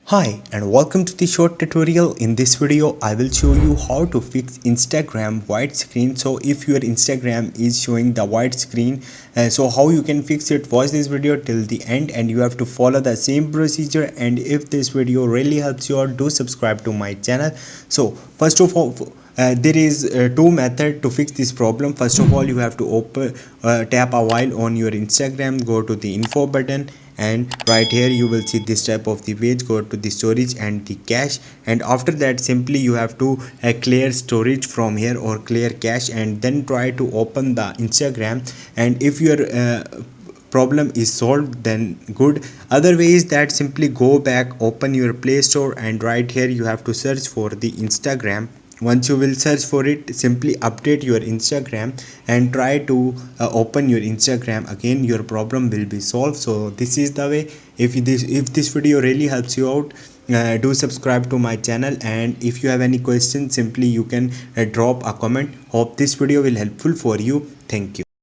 Hi and welcome to the short tutorial. In this video I will show you how to fix Instagram white screen. So if your Instagram is showing the white screen, so how you can fix it, watch this video till the end and you have to follow the same procedure. And if this video really helps you out, do subscribe to my channel. So first of all, there is two method to fix this problem. First of all, you have to tap a while on your Instagram, go to the info button, and right here you will see this type of the page. Go to the storage and the cache, and after that simply you have to clear storage from here or clear cache, and then try to open the Instagram. And if your problem is solved, then good. Other way is that simply go back, open your Play Store, and right here you have to search for the Instagram. Once you will search for it, simply update your Instagram and try to open your Instagram again. Your problem will be solved. So this is the way. If this video really helps you out, do subscribe to my channel, and if you have any questions, simply you can drop a comment. Hope this video will helpful for you. Thank you.